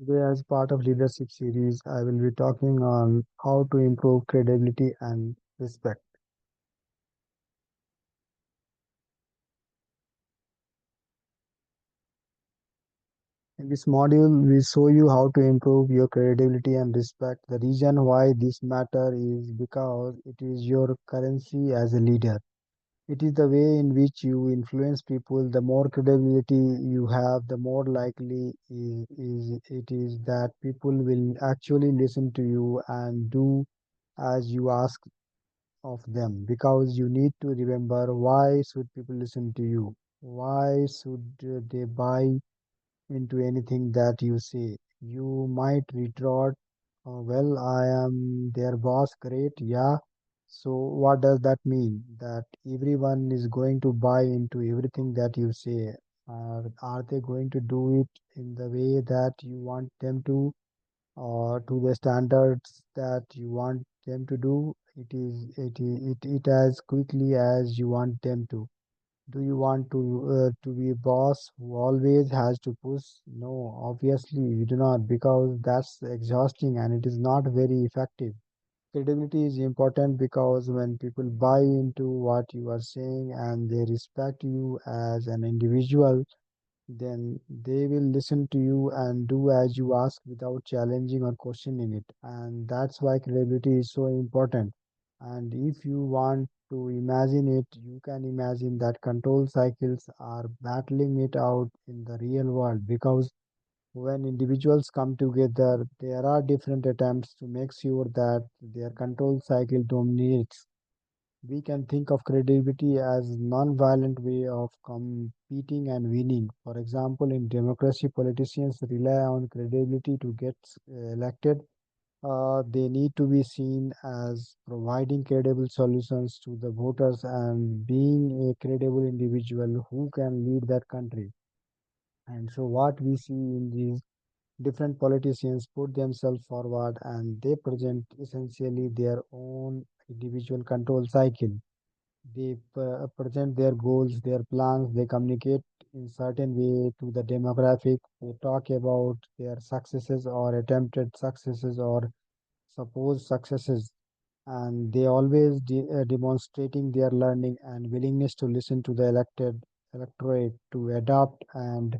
Today, as part of leadership series, I will be talking on how to improve credibility and respect. In this module, we show you how to improve your credibility and respect. The reason why this matter is because it is your currency as a leader. It is the way in which you influence people. The more credibility you have, the more likely is it is that people will actually listen to you and do as you ask of them, because you need to remember, why should people listen to you? Why should they buy into anything that you say? You might retort, well, I am their boss. Great, yeah. So what does that mean? That everyone is going to buy into everything that you say? Are they going to do it in the way that you want them to, or to the standards that you want them to do it as quickly as you want them to? Do you want to be a boss who always has to push? No, obviously you do not, because that's exhausting and it is not very effective. Credibility is important because when people buy into what you are saying and they respect you as an individual, then they will listen to you and do as you ask without challenging or questioning it. And that's why credibility is so important. And if you want to imagine it, you can imagine that control cycles are battling it out in the real world, because when individuals come together, there are different attempts to make sure that their control cycle dominates. We can think of credibility as non-violent way of competing and winning. For example, in democracy, politicians rely on credibility to get elected. They need to be seen as providing credible solutions to the voters and being a credible individual who can lead that country. And so, what we see in these different politicians put themselves forward and they present essentially their own individual control cycle. They present their goals, their plans, they communicate in certain way to the demographic. They talk about their successes or attempted successes or supposed successes, and they always demonstrating their learning and willingness to listen to the elected electorate to adopt and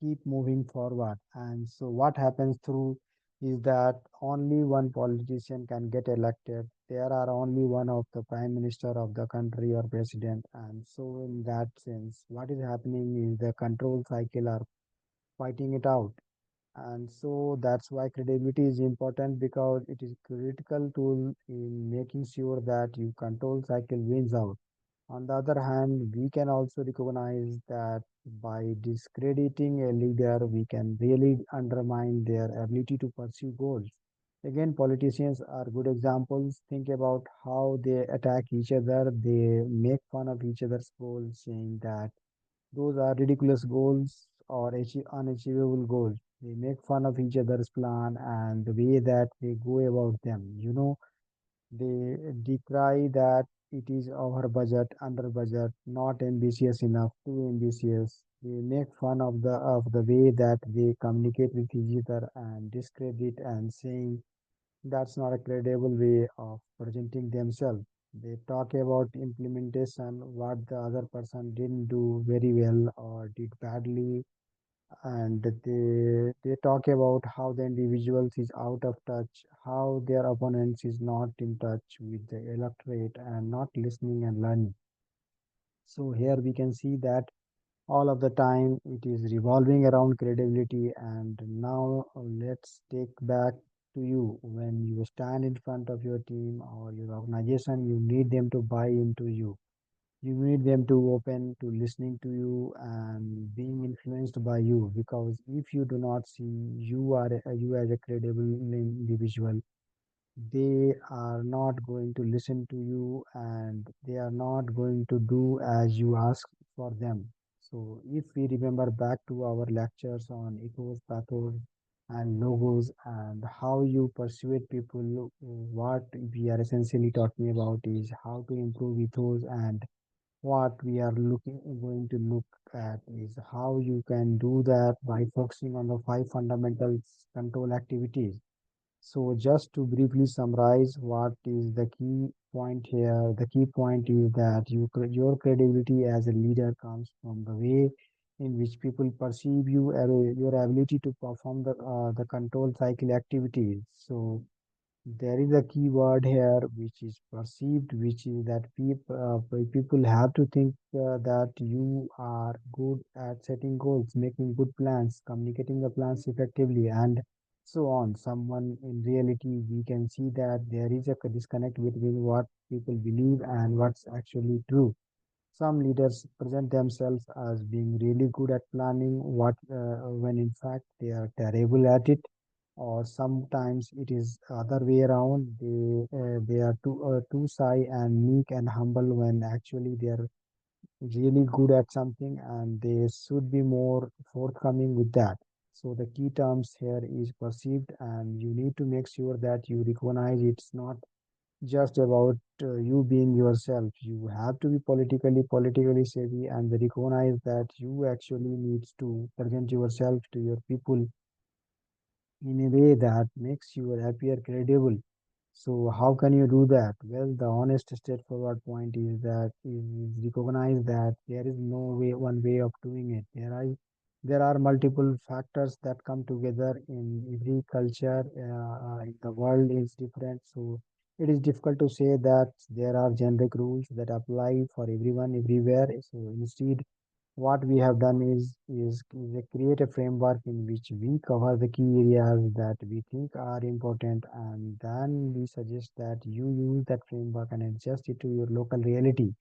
keep moving forward. And so what happens through is that only one politician can get elected. There are only one of the prime minister of the country or president. And so in that sense, what is happening is the control cycle are fighting it out. And so that's why credibility is important, because it is critical tool in making sure that you control cycle wins out. On the other hand, we can also recognize that by discrediting a leader, we can really undermine their ability to pursue goals. Again, politicians are good examples. Think about how they attack each other. They make fun of each other's goals, saying that those are ridiculous goals or unachievable goals. They make fun of each other's plan and the way that they go about them. They decry that it is over budget, under budget, not ambitious enough, too ambitious. They make fun of the way that they communicate with each other and discredit and saying that's not a credible way of presenting themselves. They talk about implementation, what the other person didn't do very well or did badly, and they talk about how the individuals is out of touch, how their opponents is not in touch with the electorate and not listening and learning. So here we can see that all of the time it is revolving around credibility. And now let's take back to you. When you stand in front of your team or your organization, you need them to buy into you. You need them to open to listening to you and being influenced by you, because if you do not see you as a credible individual, they are not going to listen to you and they are not going to do as you ask for them. So, if we remember back to our lectures on ethos, pathos, and logos, and how you persuade people, what we are essentially talking about is how to improve ethos and What we are looking going to look at is how you can do that by focusing on the five fundamental control activities. So just to briefly summarize what is the key point here, the key point is that your credibility as a leader comes from the way in which people perceive you and your ability to perform the control cycle activities. So there is a key word here which is perceived, which is that people have to think that you are good at setting goals, making good plans, communicating the plans effectively, and so on. Someone in reality, we can see that there is a disconnect between what people believe and what's actually true. Some leaders present themselves as being really good at planning when in fact they are terrible at it, or sometimes it is other way around. They are too shy and meek and humble when actually they are really good at something and they should be more forthcoming with that. So the key terms here is perceived, and you need to make sure that you recognize it's not just about you being yourself. You have to be politically savvy and recognize that you actually needs to present yourself to your people in a way that makes you appear credible. So how can you do that? Well, the honest, straightforward point is recognize that there is no way one way of doing it. There are multiple factors that come together in every culture. The world is different, so it is difficult to say that there are generic rules that apply for everyone everywhere. So instead, what we have done is create a framework in which we cover the key areas that we think are important, and then we suggest that you use that framework and adjust it to your local reality.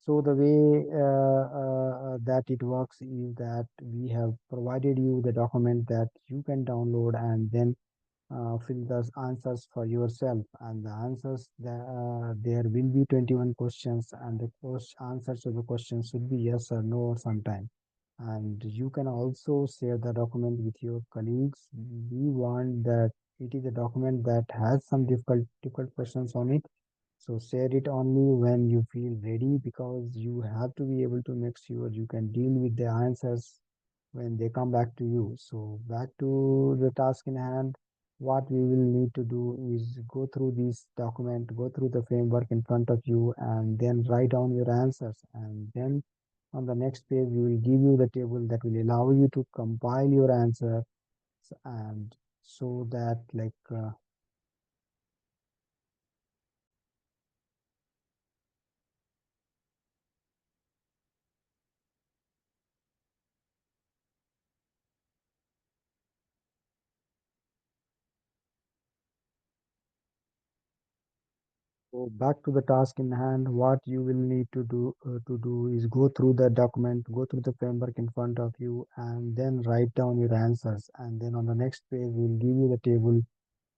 So the way that it works is that we have provided you the document that you can download and then fill the answers for yourself. And the answers, there will be 21 questions, and the answers to the questions should be yes or no or sometime. And you can also share the document with your colleagues. We want that it is a document that has some difficult questions on it, so share it only when you feel ready, because you have to be able to make sure you can deal with the answers when they come back to you. So back to the task in hand. What we will need to do is go through this document, go through the framework in front of you, and then write down your answers. And then on the next page, we will give you the table that will allow you to compile your answers, and so that so back to the task in hand. What you will need to do is go through the document, go through the framework in front of you, and then write down your answers. And then on the next page, we'll give you the table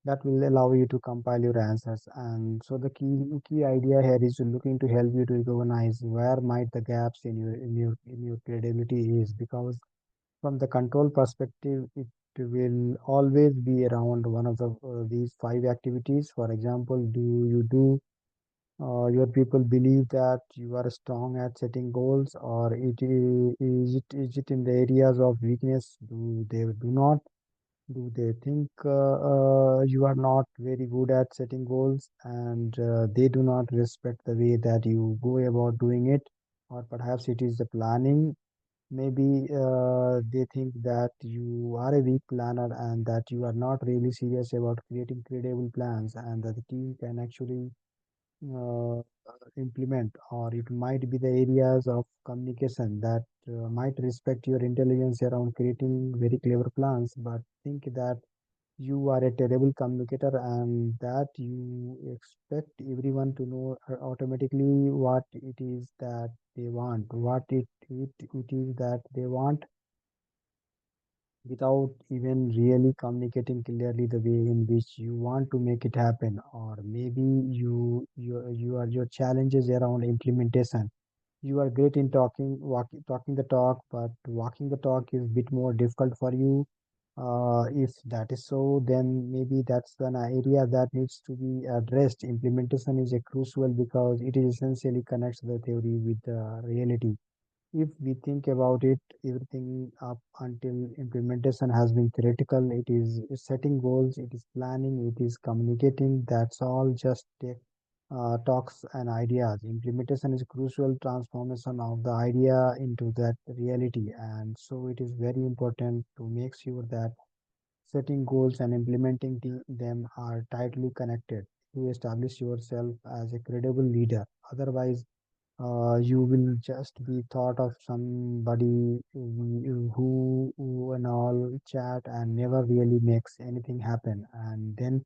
that will allow you to compile your answers. And so the key idea here is looking to help you to recognize where might the gaps in your credibility is, because from the control perspective, it will always be around one of these five activities. For example, your people believe that you are strong at setting goals, or is it in the areas of weakness? Do they think you are not very good at setting goals, and they do not respect the way that you go about doing it? Or perhaps it is the planning. Maybe they think that you are a weak planner and that you are not really serious about creating credible plans and that the team can actually uh, implement. Or it might be the areas of communication that might respect your intelligence around creating very clever plans, but think that you are a terrible communicator and that you expect everyone to know automatically what it is that they want, what it is that they want, without even really communicating clearly the way in which you want to make it happen. Or maybe you are your challenges around implementation. You are great in talking the talk, but walking the talk is a bit more difficult for you. If that is so, then maybe that's an area that needs to be addressed. Implementation is a crucial because it is essentially connects the theory with the reality. If we think about it, everything up until implementation has been theoretical. It is setting goals, it is planning, it is communicating. That's all just talks and ideas. Implementation is crucial transformation of the idea into that reality, and so it is very important to make sure that setting goals and implementing them are tightly connected to establish yourself as a credible leader. Otherwise, you will just be thought of somebody who and all chat and never really makes anything happen. And then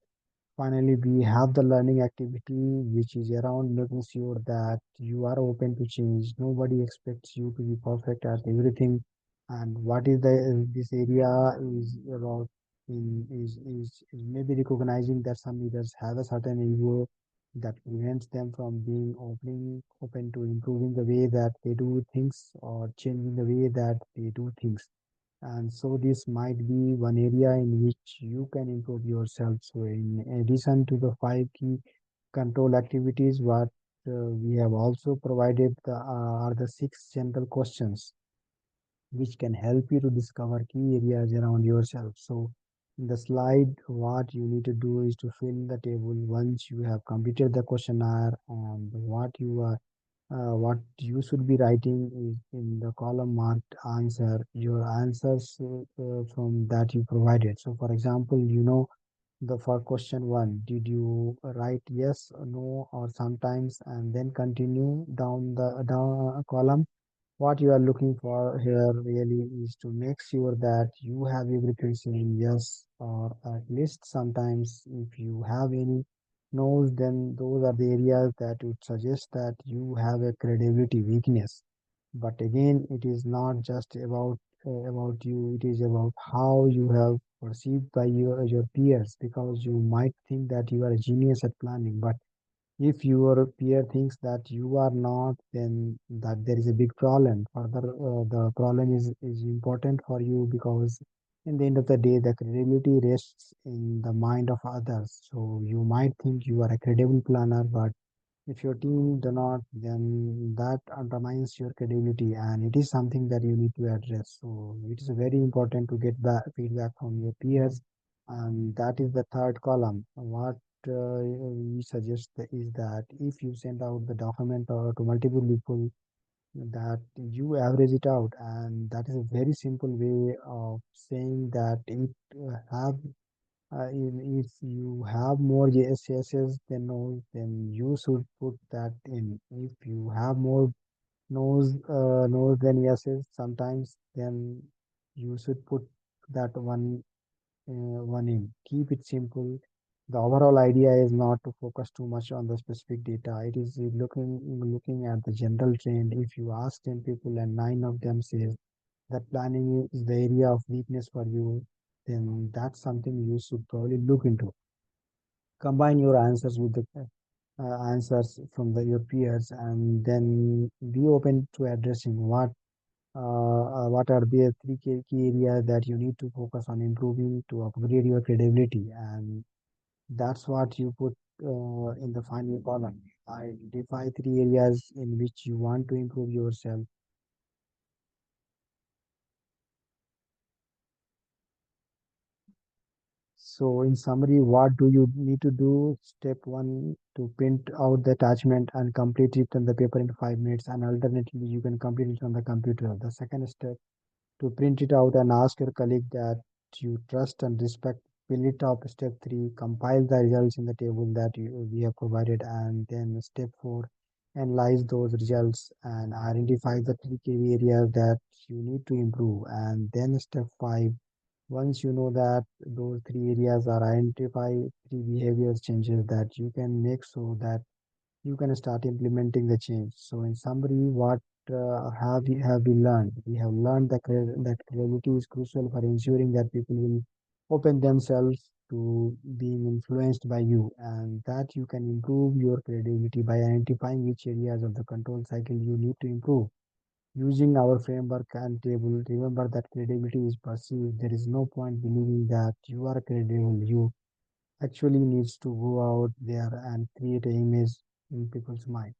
finally, we have the learning activity, which is around making sure that you are open to change. Nobody expects you to be perfect at everything. And what is the this area is about is maybe recognizing that some leaders have a certain ego that prevents them from being open to improving the way that they do things or changing the way that they do things. And so this might be one area in which you can improve yourself. So in addition to the five key control activities, what we have also provided are the six general questions which can help you to discover key areas around yourself. So in the slide, what you need to do is to fill the table once you have completed the questionnaire, and what you should be writing is in the column marked answer, your answers from that you provided. So, for example, the for question one, did you write yes, or no, or sometimes, and then continue down the down column. What you are looking for here really is to make sure that you have everything saying yes, or at least sometimes if you have any no's, then those are the areas that would suggest that you have a credibility weakness. But again, it is not just about you, it is about how you have perceived by your peers, because you might think that you are a genius at planning, but if your peer thinks that you are not, then that there is a big problem. Further, the problem is important for you because in the end of the day, the credibility rests in the mind of others. So you might think you are a credible planner, but if your team do not, then that undermines your credibility, and it is something that you need to address. So it is very important to get back feedback from your peers, and that is the third column. What we suggest is that if you send out the document to multiple people, that you average it out, and that is a very simple way of saying that it have if you have more yeses than no's, then you should put that in. If you have more no's than yeses, sometimes then you should put that one in. Keep it simple. The overall idea is not to focus too much on the specific data. It is looking at the general trend. If you ask 10 people and 9 of them says that planning is the area of weakness for you, then that's something you should probably look into. Combine your answers with the answers from your peers, and then be open to addressing what are the three key areas that you need to focus on improving to upgrade your credibility, and that's what you put in the final column. Identify three areas in which you want to improve yourself. So, in summary, what do you need to do? Step one, to print out the attachment and complete it on the paper in 5 minutes, and alternatively, you can complete it on the computer. The second step, to print it out and ask your colleague that you trust and respect. Fill it up. Step three, compile the results in the table that we have provided, and then step four, analyze those results and identify the key areas that you need to improve. And then step five, once you know that those three areas are identified, three behavior changes that you can make so that you can start implementing the change. So, in summary, what have we learned? We have learned that credibility is crucial for ensuring that people will open themselves to being influenced by you, and that you can improve your credibility by identifying which areas of the control cycle you need to improve. using our framework and table. Remember that credibility is perceived. There is no point believing that you are credible. You actually needs to go out there and create an image in people's mind.